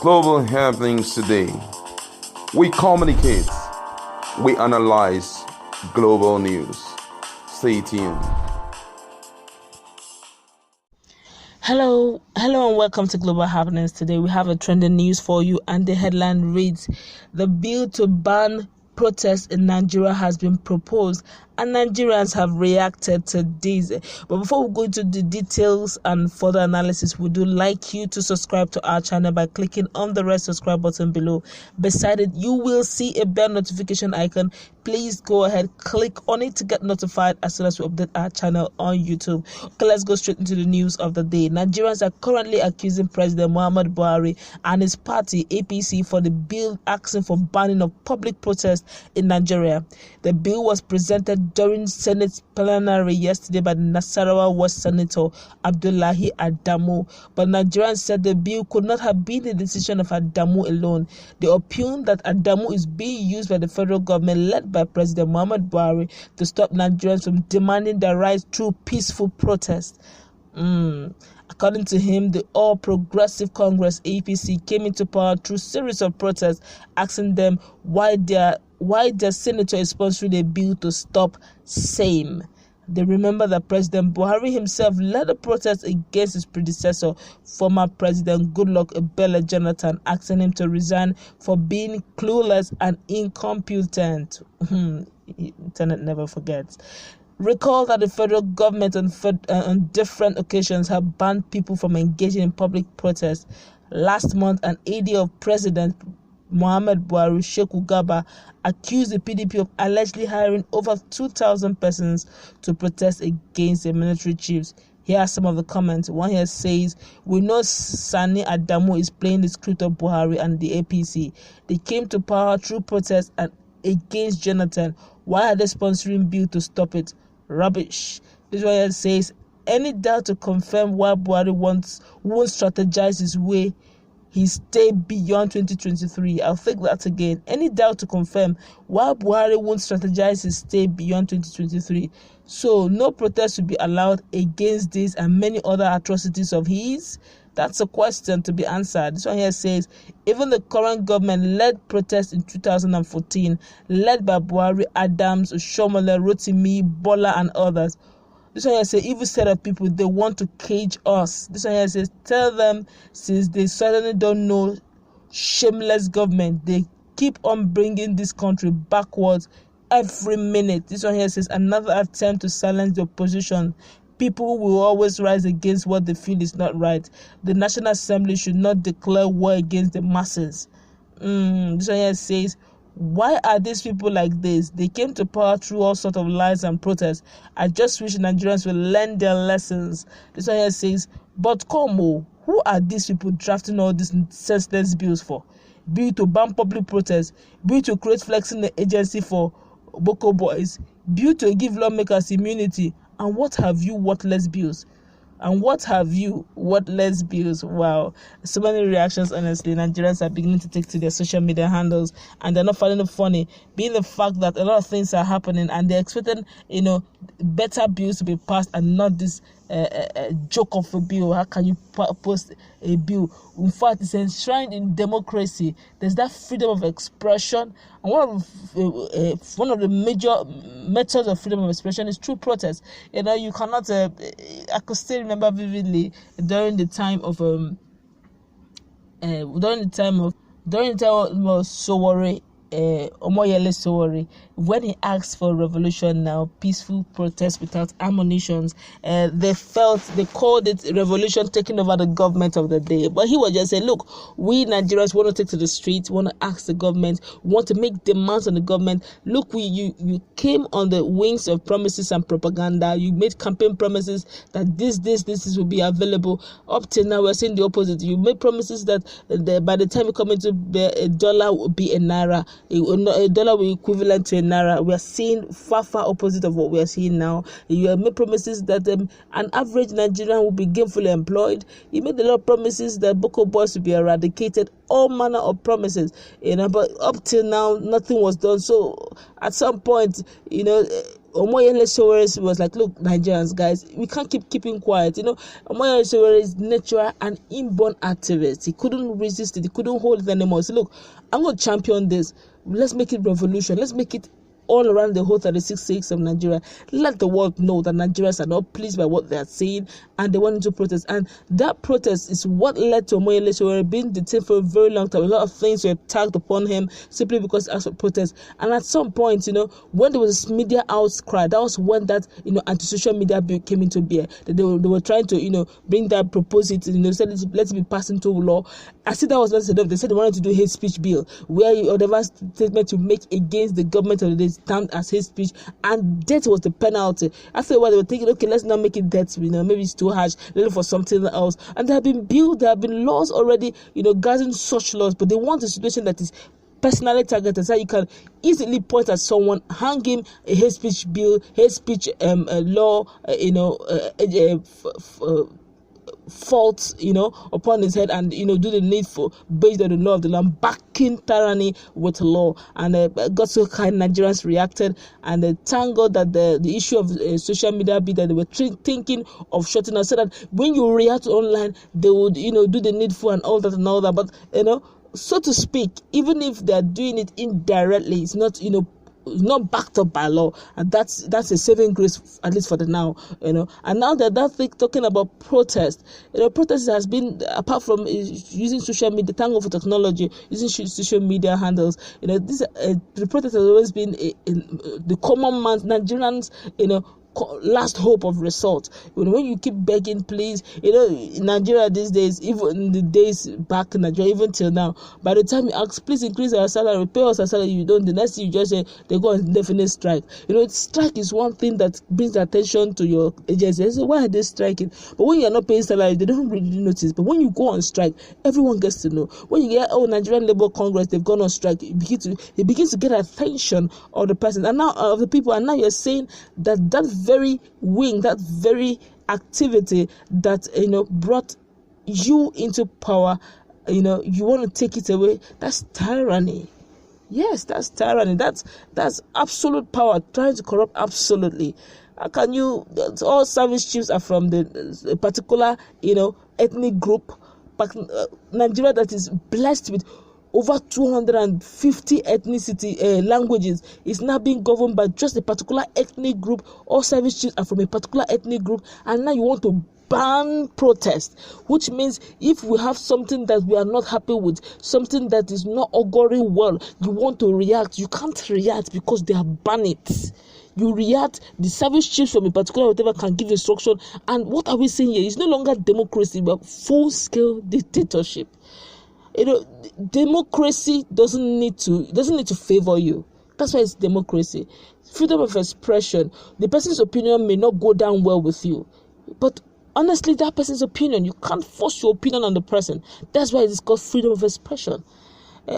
global happenings today. We communicate, we analyze global news. Stay tuned. Hello and welcome to Global Happenings. Today we have a trending news for you, and the headline reads: the bill to ban protest in Nigeria has been proposed, and Nigerians have reacted to this. But before we go into the details and further analysis, we do like you to subscribe to our channel by clicking on the red subscribe button below. Beside it, you will see a bell notification icon. Please go ahead, click on it to get notified as soon as we update our channel on YouTube. Okay, let's go straight into the news of the day. Nigerians are currently accusing President Muhammadu Buhari and his party APC for the bill asking for banning of public protest in Nigeria. The bill was presented during Senate plenary yesterday by the Nasarawa West Senator Abdullahi Adamu, but Nigerians said the bill could not have been the decision of Adamu alone. They opined that Adamu is being used by the federal government led by President Muhammadu Buhari to stop Nigerians from demanding their rights through peaceful protest. According to him, the All Progressive Congress APC came into power through a series of protests, asking them why their senator is sponsoring a bill to stop same. They remember that President Buhari himself led a protest against his predecessor, former President Goodluck Ebele Jonathan, asking him to resign for being clueless and incompetent. Internet never forgets. Recall that the federal government on different occasions have banned people from engaging in public protests. Last month, an aide of President Muhammad Buhari, Sheikh Ugaba, accused the PDP of allegedly hiring over 2,000 persons to protest against the military chiefs. Here are some of the comments. One here says, "We know Sani Adamu is playing the script of Buhari and the APC. They came to power through protests and against Jonathan. Why are they sponsoring bill to stop it? Rubbish." This one here says, "Any doubt to confirm why Buhari won't strategize his way he stay beyond 2023. I'll take that again. Any doubt to confirm why Buhari won't strategize his stay beyond 2023. So no protest will be allowed against this and many other atrocities of his? That's a question to be answered." This one here says, "Even the current government led protests in 2014, led by Buhari, Adams, Shomole, Rotimi, Bola, and others. This one here says, evil set of people, they want to cage us." This one here says, "Tell them, since they certainly don't know shameless government, they keep on bringing this country backwards every minute." This one here says, "Another attempt to silence the opposition. People will always rise against what they feel is not right. The National Assembly should not declare war against the masses." This one here says, "Why are these people like this? They came to power through all sorts of lies and protests. I just wish Nigerians will learn their lessons." This one here says, "But come on, who are these people drafting all these senseless bills for? Bill to ban public protests, bill to create flexing agency for Boko boys, bill to give lawmakers immunity, and what have you worthless bills? Wow, so many reactions. Honestly, Nigerians are beginning to take to their social media handles, and they're not finding it funny, being the fact that a lot of things are happening, and they're expecting, better bills to be passed, and not this joke of a bill. How can you post a bill? In fact, it's enshrined in democracy. There's that freedom of expression, and one of the major methods of freedom of expression is through protest. You cannot. I could still remember vividly during the time of Sowore. Omoyele Sowore, when he asked for revolution now, peaceful protest without ammunitions, they called it revolution taking over the government of the day. But he was just saying, look, we Nigerians want to take to the streets, want to ask the government, want to make demands on the government. Look, you came on the wings of promises and propaganda. You made campaign promises that this will be available. Up till now, we're seeing the opposite. You made promises that by the time you come into a dollar will be a naira. A dollar will be equivalent to a naira. We are seeing far opposite of what we are seeing now. You have made promises that an average Nigerian will be gainfully employed. You made a lot of promises that Boko boys will be eradicated. All manner of promises, but up till now nothing was done. So at some point, Omoyele Sowore was like, look, Nigerians, guys, we can't keeping quiet. Omoyele Sowore is natural and inborn activist. He couldn't resist it. He couldn't hold it anymore. So look, I'm going to champion this. Let's make it revolution. Let's make it all around the whole 36 states of Nigeria. Let the world know that Nigerians are not pleased by what they are saying and they want to protest. And that protest is what led to Omoyele Sowore being detained for a very long time. A lot of things were tagged upon him simply because he asked for protest. And at some point, when there was this media outcry, that was when that anti-social media bill came into being. They were trying to bring that proposal, said let's be passed into law. I see that was not enough. They said they wanted to do hate speech bill, where whatever statement you make against the government of the day termed as hate speech, and death was the penalty. After a while, they were thinking, okay, let's not make it death. Maybe it's too harsh. Let's look for something else. And there have been bills, there have been laws already, guarding such laws, but they want a situation that is personally targeted, so you can easily point at someone, hang him a hate speech bill, hate speech law, faults upon his head, and do the needful based on the law of the land, backing tyranny with law. And God so kind, Nigerians reacted, and thank God that the issue of social media be that they were thinking of shutting us, so that when you react online, they would do the needful and all that. But so to speak, even if they're doing it indirectly, it's not backed up by law, and that's a saving grace, at least for the now. And now that thing talking about protest, protest has been, apart from using social media, thank God for technology, using social media handles. The protest has always been the common man, Nigerians, last hope of result. When you keep begging, please, in Nigeria these days, even in the days back in Nigeria, even till now, by the time you ask, please increase our salary, pay us our salary, you don't. The next thing you just say they go on indefinite strike. Strike is one thing that brings attention to your agency. They say, why are they striking? But when you're not paying salary, they don't really notice. But when you go on strike, everyone gets to know. When you get Nigerian Labour Congress, they've gone on strike, it begins to get attention of the person and now of the people. And now you're saying that very wing, that very activity that brought you into power, you want to take it away. That's tyranny. Yes, that's tyranny. That's absolute power, trying to corrupt absolutely. How can you? All service chiefs are from a particular ethnic group. But Nigeria, that is blessed with over 250 ethnicity languages, is now being governed by just a particular ethnic group. All service chiefs are from a particular ethnic group, and now you want to ban protest, which means if we have something that we are not happy with, something that is not auguring well, you want to react. You can't react because they are banning it. You react, the service chiefs from a particular whatever can give instruction, and what are we saying here? It's no longer democracy, but full-scale dictatorship. Democracy doesn't need to favor you. That's why it's democracy. Freedom of expression. The person's opinion may not go down well with you, but honestly, that person's opinion, you can't force your opinion on the person. That's why it's called freedom of expression.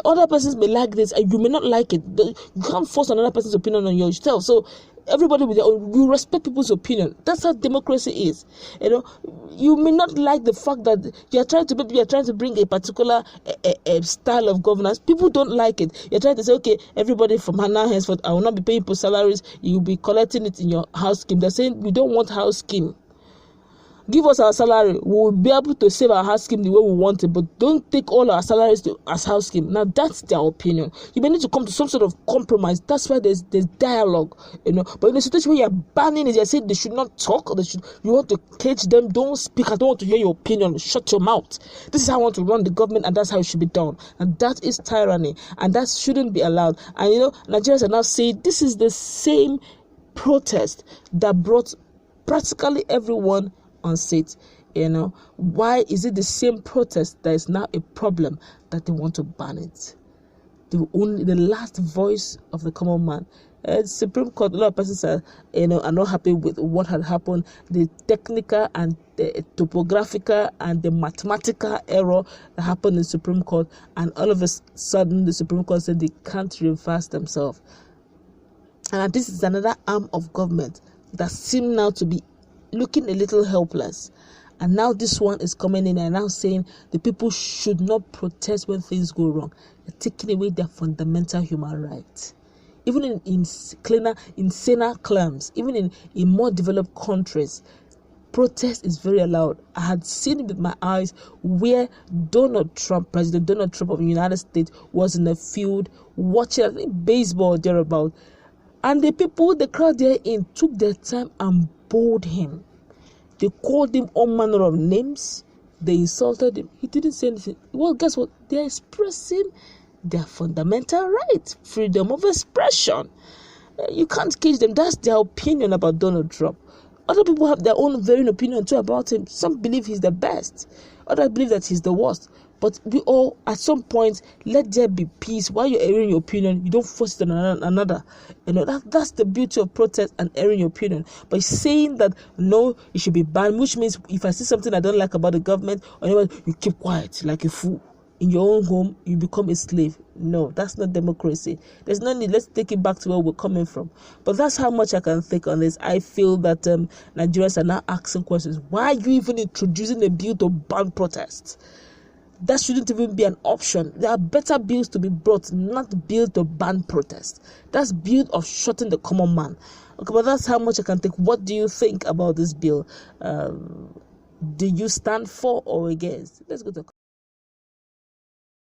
Other persons may like this and you may not like it. You can't force another person's opinion on yourself. So everybody with their own, you respect people's opinion. That's how democracy is. You may not like the fact that you're trying to bring a particular style of governance. People don't like it. You're trying to say, okay, everybody from now henceforth, I will not be paying people salaries. You'll be collecting it in your house scheme. They're saying we don't want house scheme. Give us our salary. We will be able to save our house scheme the way we want it, but don't take all our salaries as house scheme. Now that's their opinion. You may need to come to some sort of compromise. That's why there's dialogue, But in a situation where you're banning it, you're saying they should not talk, you want to cage them. Don't speak. I don't want to hear your opinion. Shut your mouth. This is how I want to run the government, and that's how it should be done. And that is tyranny, and that shouldn't be allowed. And Nigerians are now saying this is the same protest that brought practically everyone on seat. Why is it the same protest that is now a problem that they want to ban it? The last voice of the common man. Supreme Court, a lot of persons are not happy with what had happened. The technical and the topographical and the mathematical error that happened in Supreme Court, and all of a sudden the Supreme Court said they can't reverse themselves. And this is another arm of government that seems now to be looking a little helpless. And now this one is coming in and now saying the people should not protest when things go wrong. They're taking away their fundamental human rights. even in saner climes, even in more developed countries, protest is very allowed. I had seen it with my eyes where President Donald Trump of the United States was in the field watching, I think, baseball thereabout, and the crowd therein took their time and bowed him. They called him all manner of names. They insulted him. He didn't say anything. Well, guess what? They're expressing their fundamental right, freedom of expression. You can't cage them. That's their opinion about Donald Trump. Other people have their own varying opinion too about him. Some believe he's the best. Others believe that he's the worst. But we all, at some point, let there be peace. While you're airing your opinion, you don't force it on another. That's the beauty of protest and airing your opinion. But saying that, no, it should be banned, which means if I see something I don't like about the government, or anyone, you keep quiet like a fool. In your own home, you become a slave. No, that's not democracy. There's no need. Let's take it back to where we're coming from. But that's how much I can think on this. I feel that Nigerians are now asking questions. Why are you even introducing a bill to ban protests? That shouldn't even be an option. There are better bills to be brought, not bill to ban protests. That's bill of shutting the common man. Okay, but that's how much I can think. What do you think about this bill? Do you stand for or against? Let's go to